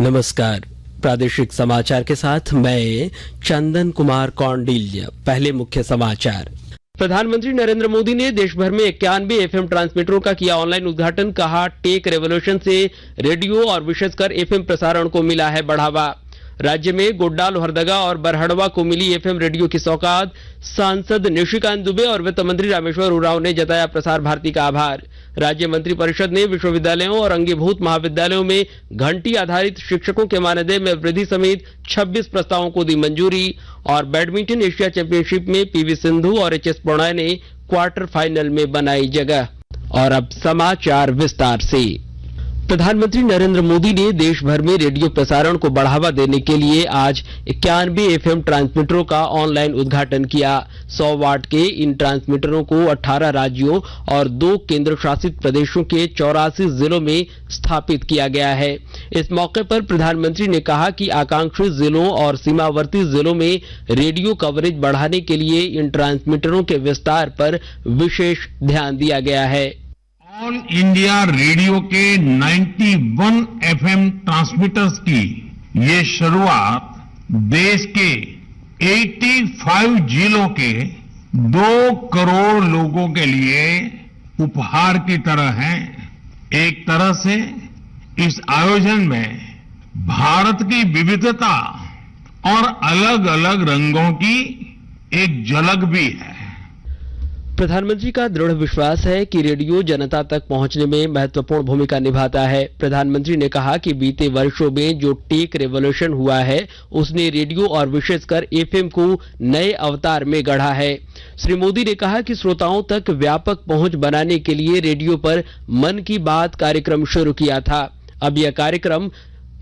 नमस्कार। प्रादेशिक समाचार के साथ मैं चंदन कुमार कौंडिल्य। पहले मुख्य समाचार। प्रधानमंत्री नरेंद्र मोदी ने देश भर में 91 एफएम ट्रांसमीटरों का किया ऑनलाइन उद्घाटन। कहा, टेक रेवोल्यूशन से रेडियो और विशेषकर एफएम प्रसारण को मिला है बढ़ावा। राज्य में गोड्डा, लोहरदगा और बरहड़वा को मिली एफएम रेडियो की सौगात। सांसद निशिकांत दुबे और वित्त मंत्री रामेश्वर उरांव ने जताया प्रसार भारती का आभार। राज्य मंत्रिपरिषद ने विश्वविद्यालयों और अंगीभूत महाविद्यालयों में घंटी आधारित शिक्षकों के मानदेय में वृद्धि समेत 26 प्रस्तावों को दी मंजूरी। और बैडमिंटन एशिया चैंपियनशिप में पीवी सिंधु और एचएस प्रणॉय ने क्वार्टर फाइनल में बनाई जगह। और अब समाचार विस्तार से। प्रधानमंत्री नरेंद्र मोदी ने देश भर में रेडियो प्रसारण को बढ़ावा देने के लिए आज 91 एफएम ट्रांसमीटरों का ऑनलाइन उद्घाटन किया। 100 वाट के इन ट्रांसमीटरों को 18 राज्यों और 2 केंद्र शासित प्रदेशों के 84 जिलों में स्थापित किया गया है। इस मौके पर प्रधानमंत्री ने कहा कि आकांक्षी जिलों और सीमावर्ती जिलों में रेडियो कवरेज बढ़ाने के लिए इन ट्रांसमीटरों के विस्तार पर विशेष ध्यान दिया गया है। ऑल इंडिया रेडियो के 91 एफएम ट्रांसमीटर्स की ये शुरुआत देश के 85 जिलों के 2 करोड़ लोगों के लिए उपहार की तरह है। एक तरह से इस आयोजन में भारत की विविधता और अलग अलग रंगों की एक झलक भी है। प्रधानमंत्री का दृढ़ विश्वास है कि रेडियो जनता तक पहुंचने में महत्वपूर्ण भूमिका निभाता है। प्रधानमंत्री ने कहा कि बीते वर्षों में जो टेक रेवोल्यूशन हुआ है उसने रेडियो और विशेषकर एफएम को नए अवतार में गढ़ा है। श्री मोदी ने कहा कि श्रोताओं तक व्यापक पहुंच बनाने के लिए रेडियो पर मन की बात कार्यक्रम शुरू किया था। अब यह कार्यक्रम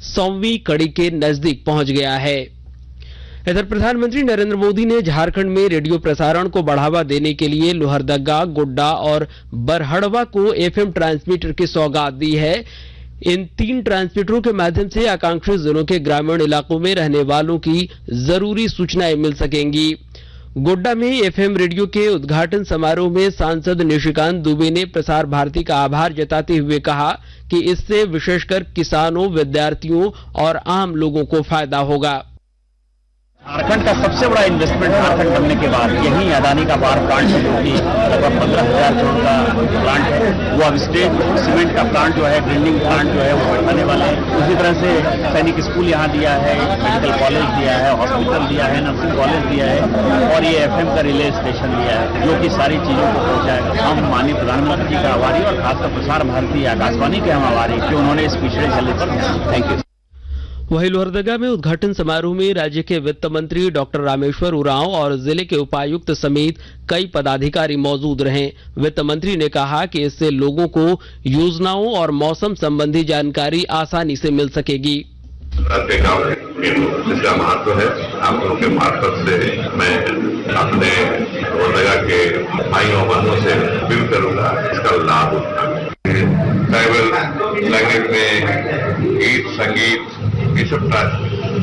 100वीं कड़ी के नजदीक पहुंच गया है। इधर प्रधानमंत्री नरेंद्र मोदी ने झारखंड में रेडियो प्रसारण को बढ़ावा देने के लिए लोहरदगा, गोड्डा और बरहड़वा को एफएम ट्रांसमीटर की सौगात दी है। इन 3 ट्रांसमीटरों के माध्यम से आकांक्षी जिलों के ग्रामीण इलाकों में रहने वालों की जरूरी सूचनाएं मिल सकेंगी। गोड्डा में एफएम रेडियो के उद्घाटन समारोह में सांसद निशिकांत दुबे ने प्रसार भारती का आभार जताते हुए कहा कि इससे विशेषकर किसानों, विद्यार्थियों और आम लोगों को फायदा होगा। झारखंड का सबसे बड़ा इन्वेस्टमेंट झारखंड बनने के बाद यही अदानी का पावर प्लांट है, जो कि लगभग 15,000 करोड़ का प्लांट है। वो अब स्टेट सीमेंट का प्लांट जो है, ग्राइंडिंग प्लांट जो है वो बैठाने वाला है। उसी तरह से सैनिक स्कूल यहाँ दिया है, मेडिकल कॉलेज दिया है, हॉस्पिटल दिया है, नर्सिंग कॉलेज दिया है और ये एफएम का रिले स्टेशन दिया है, जो कि सारी चीजों को पहुंचाएगा। हम माननीय प्रधानमंत्री जी का आभारी और खासकर प्रसार भारती आकाशवाणी के हम आभारी कि उन्होंने इस पिछड़े जिले पर ध्यान। Thank you. वहीं लोहरदगा में उद्घाटन समारोह में राज्य के वित्त मंत्री डॉक्टर रामेश्वर उरांव और जिले के उपायुक्त समेत कई पदाधिकारी मौजूद रहे। वित्त मंत्री ने कहा कि इससे लोगों को योजनाओं और मौसम संबंधी जानकारी आसानी से मिल सकेगी। जिसका महत्व है, आप लोगों के मार्फत से मैं अपने लोहरदगा के भाइयों बहनों से अपील करूंगा, इसका लाभ उठाएं। ट्राइबल लैंग्वेज में गीत, संगीत ये सब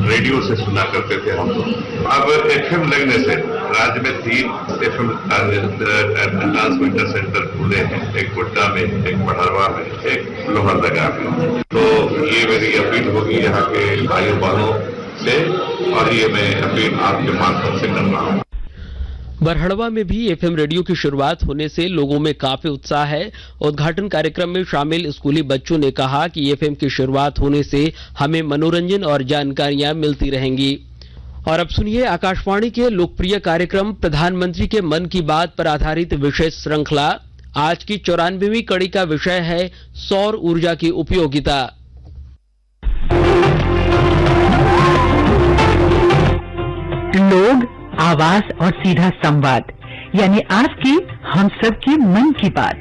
रेडियो से सुना करते थे हम लोग। अब एफएम लगने से राज्य में 3 एफएम ट्रांसमीटर सेंटर खुले हैं, एक गोड्डा में, एक बरहड़वा में, एक लोहरदगा में। तो ये मेरी अपील होगी यहाँ के भाइयों बहनों से और ये मैं अपील आपके माध्यम से कर रहा हूँ। बरहड़वा में भी एफएम रेडियो की शुरुआत होने से लोगों में काफी उत्साह है। उद्घाटन कार्यक्रम में शामिल स्कूली बच्चों ने कहा कि एफएम की शुरुआत होने से हमें मनोरंजन और जानकारियां मिलती रहेंगी। और अब सुनिए आकाशवाणी के लोकप्रिय कार्यक्रम प्रधानमंत्री के मन की बात पर आधारित विशेष श्रृंखला। आज की 94वीं कड़ी का विषय है सौर ऊर्जा की उपयोगिता। लोग, आवाज और सीधा संवाद, यानी आपकी हम सबकी मन की बात।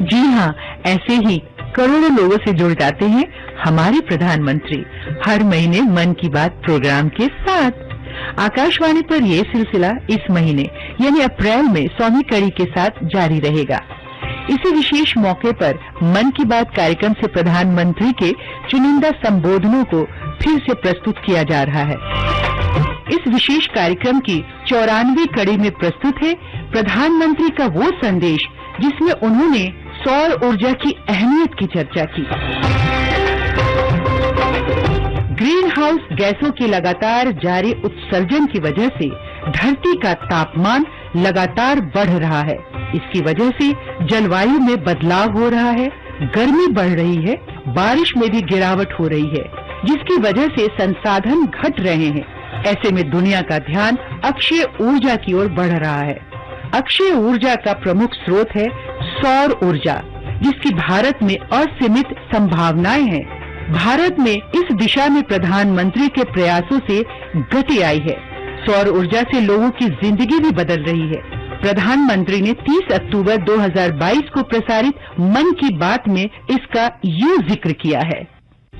जी हाँ, ऐसे ही करोड़ों लोगों से जुड़ जाते हैं हमारे प्रधानमंत्री हर महीने मन की बात प्रोग्राम के साथ। आकाशवाणी पर यह सिलसिला इस महीने यानी अप्रैल में 100वीं कड़ी के साथ जारी रहेगा। इसी विशेष मौके पर मन की बात कार्यक्रम से प्रधानमंत्री के चुनिंदा संबोधनों को फिर से प्रस्तुत किया जा रहा है। इस विशेष कार्यक्रम की 94वीं कड़ी में प्रस्तुत है प्रधानमंत्री का वो संदेश जिसमें उन्होंने सौर ऊर्जा की अहमियत की चर्चा की। ग्रीन हाउस गैसों की लगातार जारी उत्सर्जन की वजह से धरती का तापमान लगातार बढ़ रहा है। इसकी वजह से जलवायु में बदलाव हो रहा है, गर्मी बढ़ रही है, बारिश में भी गिरावट हो रही है, जिसकी वजह से संसाधन घट रहे हैं। ऐसे में दुनिया का ध्यान अक्षय ऊर्जा की ओर बढ़ रहा है। अक्षय ऊर्जा का प्रमुख स्रोत है सौर ऊर्जा, जिसकी भारत में असीमित संभावनाएं हैं। भारत में इस दिशा में प्रधानमंत्री के प्रयासों से गति आई है। सौर ऊर्जा से लोगों की जिंदगी भी बदल रही है। प्रधानमंत्री ने 30 अक्टूबर 2022 को प्रसारित मन की बात में इसका यूं जिक्र किया है।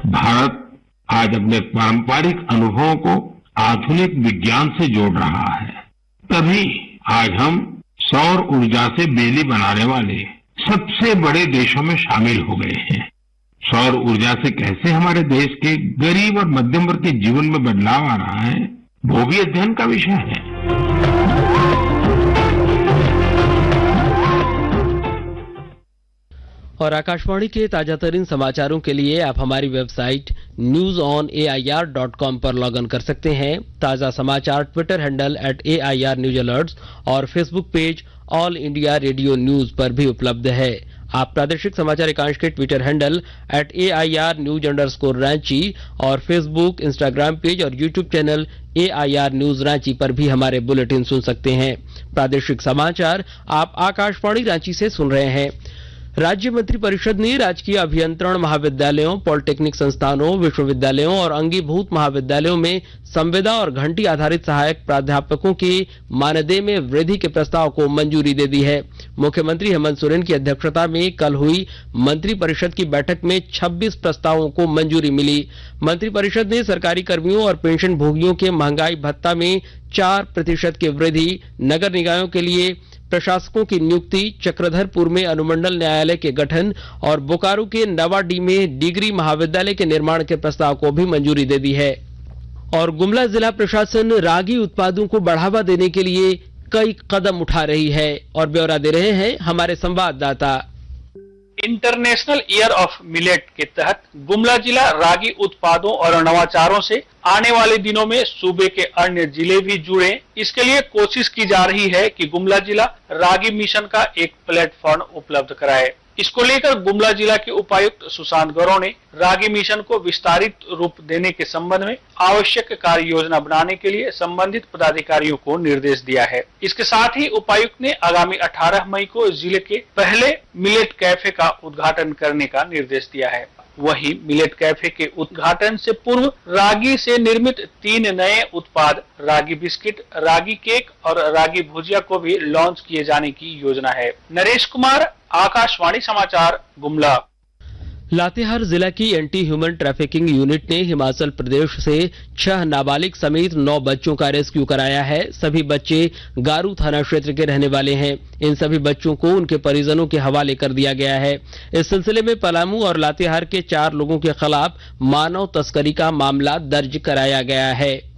भारत आज अपने पारंपरिक अनुभवों को आधुनिक विज्ञान से जोड़ रहा है। तभी आज हम सौर ऊर्जा से बिजली बनाने वाले सबसे बड़े देशों में शामिल हो गए हैं। सौर ऊर्जा से कैसे हमारे देश के गरीब और मध्यम वर्ग के जीवन में बदलाव आ रहा है, वो भी अध्ययन का विषय है। और आकाशवाणी के ताजा तरीन समाचारों के लिए आप हमारी वेबसाइट newsonair.com पर लॉग इन कर सकते हैं। ताजा समाचार ट्विटर हैंडल @AIRNewsAlerts और Facebook page all India radio news पर भी उपलब्ध है। आप प्रादेशिक समाचार एकांश के ट्विटर हैंडल @AIRNews_Ranchi और फेसबुक, इंस्टाग्राम पेज और YouTube channel AIR news Ranchi पर भी हमारे बुलेटिन सुन सकते हैं। प्रादेशिक समाचार आप आकाशवाणी रांची से सुन रहे हैं। राज्य मंत्रिपरिषद ने राजकीय अभियंत्रण महाविद्यालयों, पॉलिटेक्निक संस्थानों, विश्वविद्यालयों और अंगीभूत महाविद्यालयों में संविदा और घंटी आधारित सहायक प्राध्यापकों के मानदेय में वृद्धि के प्रस्ताव को मंजूरी दे दी है। मुख्यमंत्री हेमंत सोरेन की अध्यक्षता में कल हुई मंत्रिपरिषद की बैठक में 26 प्रस्तावों को मंजूरी मिली। मंत्रिपरिषद ने सरकारी कर्मियों और पेंशन भोगियों के महंगाई भत्ता में 4% की वृद्धि, नगर निकायों के लिए प्रशासकों की नियुक्ति, चक्रधरपुर में अनुमंडल न्यायालय के गठन और बोकारो के नवाडी में डिग्री महाविद्यालय के निर्माण के प्रस्ताव को भी मंजूरी दे दी है। और गुमला जिला प्रशासन रागी उत्पादों को बढ़ावा देने के लिए कई कदम उठा रही है और ब्यौरा दे रहे हैं हमारे संवाददाता। इंटरनेशनल ईयर ऑफ मिलेट के तहत गुमला जिला रागी उत्पादों और नवाचारों से आने वाले दिनों में सूबे के अन्य जिले भी जुड़े। इसके लिए कोशिश की जा रही है कि गुमला जिला रागी मिशन का एक प्लेटफॉर्म उपलब्ध कराए। इसको लेकर गुमला जिला के उपायुक्त सुशांत गौरव ने रागी मिशन को विस्तारित रूप देने के संबंध में आवश्यक कार्य योजना बनाने के लिए संबंधित पदाधिकारियों को निर्देश दिया है। इसके साथ ही उपायुक्त ने आगामी 18 मई को जिले के पहले मिलेट कैफे का उद्घाटन करने का निर्देश दिया है। वहीं मिलेट कैफे के उद्घाटन से पूर्व रागी से निर्मित 3 नए उत्पाद रागी बिस्किट, रागी केक और रागी भुजिया को भी लॉन्च किए जाने की योजना है। नरेश कुमार, आकाशवाणी समाचार, गुमला। लातेहार जिला की एंटी ह्यूमन ट्रैफिकिंग यूनिट ने हिमाचल प्रदेश से 6 नाबालिग समेत 9 बच्चों का रेस्क्यू कराया है। सभी बच्चे गारू थाना क्षेत्र के रहने वाले हैं। इन सभी बच्चों को उनके परिजनों के हवाले कर दिया गया है। इस सिलसिले में पलामू और लातेहार के 4 लोगों के खिलाफ मानव तस्करी का मामला दर्ज कराया गया है।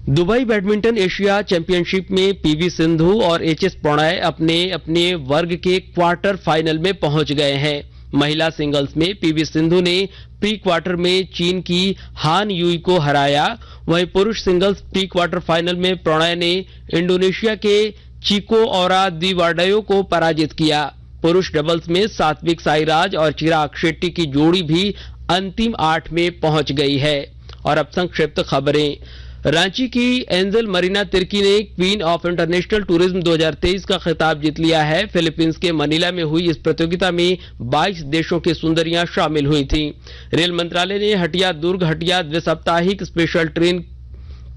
दुबई बैडमिंटन एशिया चैंपियनशिप में पीवी सिंधु और एचएस प्रणय अपने अपने वर्ग के क्वार्टर फाइनल में पहुंच गए हैं। महिला सिंगल्स में पीवी सिंधु ने प्री क्वार्टर में चीन की हान युई को हराया। वहीं पुरुष सिंगल्स प्री क्वार्टर फाइनल में प्रणय ने इंडोनेशिया के चिको औरा दिवाडयो को पराजित किया। पुरुष डबल्स में सात्विक साईराज और चिराग शेट्टी की जोड़ी भी अंतिम 8 में पहुंच गई है। और अब संक्षिप्त खबरें। रांची की एंजल मरीना तिर्की ने क्वीन ऑफ इंटरनेशनल टूरिज्म 2023 का खिताब जीत लिया है। फिलीपींस के मनीला में हुई इस प्रतियोगिता में 22 देशों की सुंदरियां शामिल हुई थीं। रेल मंत्रालय ने हटिया दुर्ग हटिया द्विसाप्ताहिक स्पेशल ट्रेन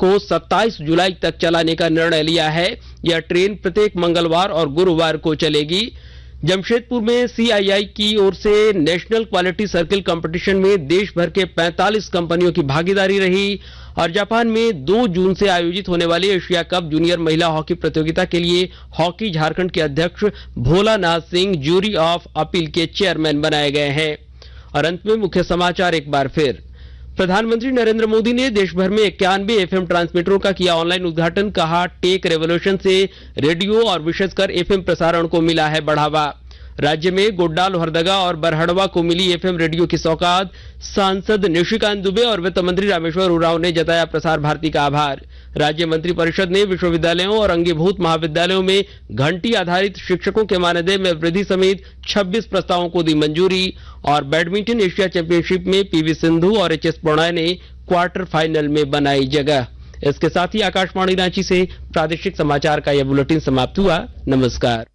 को 27 जुलाई तक चलाने का निर्णय लिया है। यह ट्रेन प्रत्येक मंगलवार और गुरुवार को चलेगी। जमशेदपुर में CII की ओर से नेशनल क्वालिटी सर्किल कंपटीशन में देश भर के 45 कंपनियों की भागीदारी रही। और जापान में 2 जून से आयोजित होने वाली एशिया कप जूनियर महिला हॉकी प्रतियोगिता के लिए हॉकी झारखंड के अध्यक्ष Bholanath Singh jury of appeal के चेयरमैन बनाए गए हैं। और अंत में मुख्य समाचार एक बार फिर। प्रधानमंत्री नरेंद्र मोदी ने देश भर में 91 FM ट्रांसमीटरों का किया ऑनलाइन उद्घाटन। कहा, टेक रेवोल्यूशन से रेडियो और विशेषकर FM प्रसारण को मिला है बढ़ावा। राज्य में गोड्डा, लोहरदगा और बरहड़वा को मिली एफएम रेडियो की सौगात। सांसद निशिकांत दुबे और वित्त मंत्री रामेश्वर उरांव ने जताया प्रसार भारती का आभार। राज्य मंत्रिपरिषद ने विश्वविद्यालयों और अंगीभूत महाविद्यालयों में घंटी आधारित शिक्षकों के मानदेय में वृद्धि समेत 26 प्रस्तावों को दी मंजूरी। और बैडमिंटन एशिया चैंपियनशिप में पीवी सिंधु और एचएस प्रणय ने क्वार्टर फाइनल में बनाई जगह। इसके साथ ही आकाशवाणी रांची से प्रादेशिक समाचार का यह बुलेटिन समाप्त हुआ। नमस्कार।